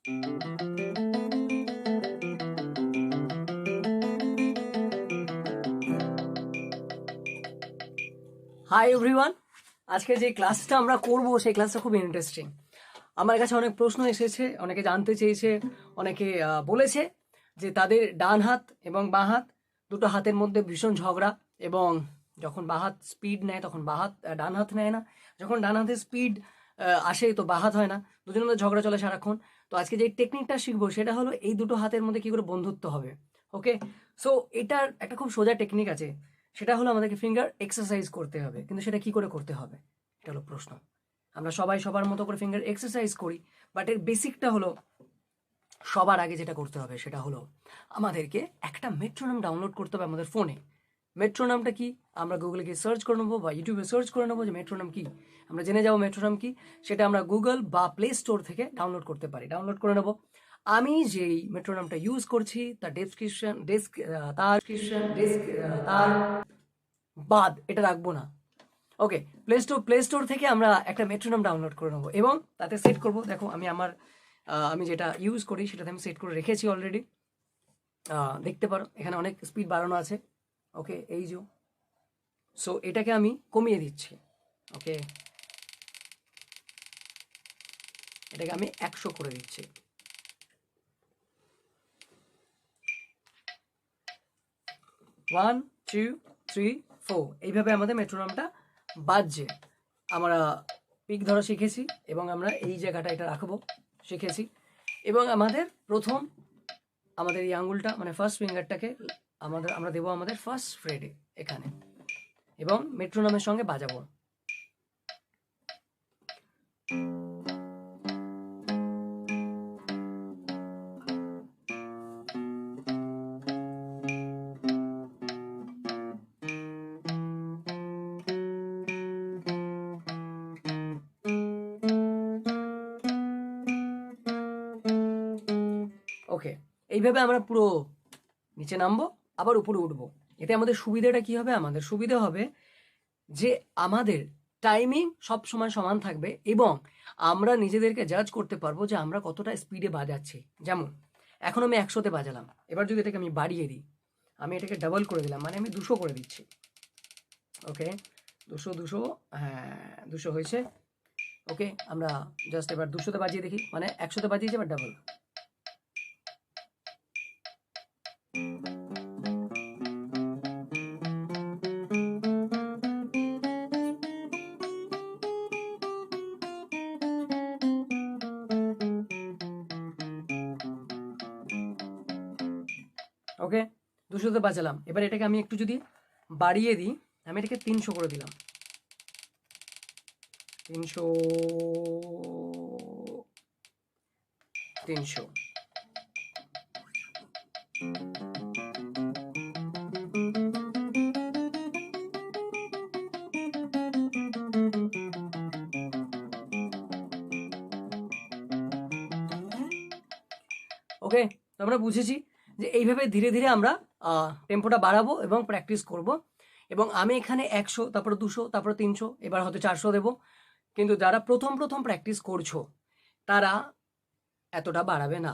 Hi everyone, আজকে যে ক্লাসটা আমরা করব সেই ক্লাসটা খুব ইন্টারেস্টিং। আমার কাছে অনেক প্রশ্ন এসেছে, অনেকে জানতে চেয়েছে, অনেকে বলেছে যে তাদের ডান হাত এবং বাঁ হাত দুটো হাতের মধ্যে ভীষণ ঝগড়া, এবং যখন বাঁ হাত স্পিড নেয় তখন ডান হাত নেয় না, যখন ডান হাতে স্পিড আসে তো বাঁ হাত হয় না, দুজনের মধ্যে ঝগড়া চলে সারাক্ষণ। তো আজকে যে টেকনিকটা শিখবো সেটা হলো এই দুটো হাতের মধ্যে কী করে বন্ধুত্ব হবে। ওকে, সো এটার একটা খুব সোজা টেকনিক আছে, সেটা হলো আমাদেরকে ফিঙ্গার এক্সারসাইজ করতে হবে। কিন্তু সেটা কি করে করতে হবে, এটা হলো প্রশ্ন। আমরা সবাই সবার মতো করে ফিঙ্গার এক্সারসাইজ করি, বাট এর বেসিকটা হলো সবার আগে যেটা করতে হবে সেটা হলো আমাদেরকে একটা মেট্রোনম ডাউনলোড করতে হবে আমাদের ফোনে। মেট্রোনমটা কি, আমরা গুগলে গিয়ে সার্চ করে নেবো বা ইউটিউবে সার্চ করে নেবো যে মেট্রোনম কি। আমরা জেনে যাবো মেট্রোনম কি, সেটা আমরা গুগল বা প্লে স্টোর থেকে ডাউনলোড করতে পারি, ডাউনলোড করে নেবো। আমি যেই মেট্রোনমটা ইউজ করছি তার তার বাদ এটা রাখবো না। ওকে, প্লে স্টোর থেকে আমরা একটা মেট্রোনম ডাউনলোড করে নেবো এবং তাতে সেট করব। দেখো আমি যেটা ইউজ করি সেটাতে আমি সেট করে রেখেছি অলরেডি, দেখতে পারো এখানে অনেক স্পিড বাড়ানো আছে। ওকে, এই যে সো এটাকে আমি কমিয়ে দিচ্ছি। ওকে, এটাকে আমি 100 করে দিচ্ছি। ওয়ান, 2, 3, 4 এইভাবে আমাদের মেট্রোনমটা বাজছে। আমরা পিক ধরা শিখেছি এবং আমরা এই জায়গাটা এটা রাখবো শিখেছি, এবং আমাদের এই আঙুলটা মানে ফার্স্ট ফিঙ্গারটাকে আমরা দেবো আমাদের ফার্স্ট ফ্রেডে এখানে, এবং মেট্রোনমের সঙ্গে বাজাবো। ওকে, এইভাবে আমরা পুরো নিচে নামবো, আবার উপরে উঠবো। এতে আমাদের সুবিধাটা কি হবে, আমাদের সুবিধা হবে যে আমাদের টাইমিং সব সময় সমান থাকবে এবং আমরা নিজেদেরকে জাজ করতে পারবো যে আমরা কতটা স্পিডে বাজাচ্ছি। যেমন এখন আমি 100-তে বাজালাম, এবার যদি এটাকে আমি বাড়িয়ে দিই, আমি এটাকে ডাবল করে দিলাম, মানে আমি 200 করে দিচ্ছি। ওকে, 200, হ্যাঁ 200 হয়েছে। ওকে, আমরা জাস্ট এবার 200-তে বাজিয়ে দেখি, মানে 100-তে বাজিয়েছি, এবার ডাবল। ওকে, 200-তে বাজালাম, এবার এটাকে আমি একটু যদি বাড়িয়ে দিই, আমি এটাকে 300 করে দিলাম। 300, 300। ওকে, তো আমরা বুঝেছি যে এইভাবে ধীরে ধীরে আমরা টেম্পোটা বাড়াবো এবং প্র্যাকটিস করব। এবং আমি এখানে 100, তারপরে 200, তারপরে 300, এবার হয়তো 400 দেবো। কিন্তু যারা প্রথম প্র্যাকটিস করছো তারা এতটা বাড়াবে না,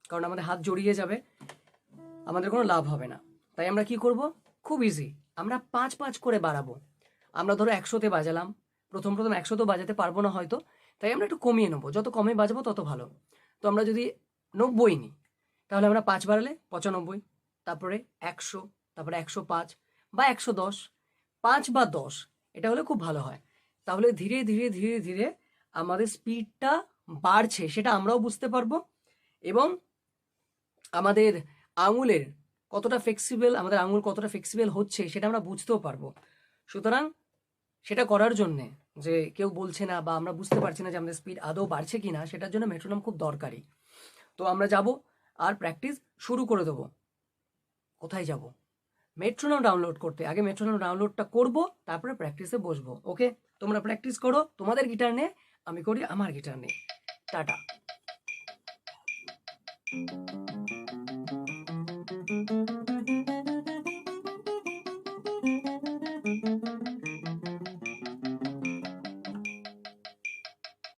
কারণ আমাদের হাত জড়িয়ে যাবে, আমাদের কোনো লাভ হবে না। তাই আমরা কি করব, খুব ইজি, আমরা 5-5 করে বাড়াবো। আমরা ধরো 100-তে বাজালাম, প্রথম 100 তো বাজাতে পারবো না হয়তো, তাই আমরা একটু কমিয়ে নেবো, যত কমে বাজাবো তত ভালো। তো আমরা যদি 90 নিই, তাহলে আমরা 5 বাড়ালে 95, তারপরে 100, তারপরে 105 বা 110, 5 বা 10, এটা হলে খুব ভালো হয়। তাহলে ধীরে ধীরে ধীরে ধীরে আমাদের স্পিডটা বাড়ছে সেটা আমরাও বুঝতে পারবো, এবং আমাদের আঙুলের আমাদের আঙুল কতটা ফ্লেক্সিবল হচ্ছে সেটা আমরা বুঝতেও পারবো। সুতরাং সেটা করার জন্যে, যে কেউ বলছে না বা আমরা বুঝতে পারছি না যে আমাদের স্পিড আদৌ বাড়ছে কি না, সেটার জন্য মেট্রোনম খুব দরকারি। তো আমরা যাব আর প্র্যাকটিস শুরু করে দেবো। কোথায় যাব, মেট্রোনম ডাউনলোড করতে। আগে মেট্রোনম ডাউনলোডটা করব, তারপরে প্র্যাকটিসে বসবো। ওকে, তোমরা প্র্যাকটিস করো তোমাদের গিটার নিয়ে, আমি করি আমার গিটার নিয়ে। টাটা।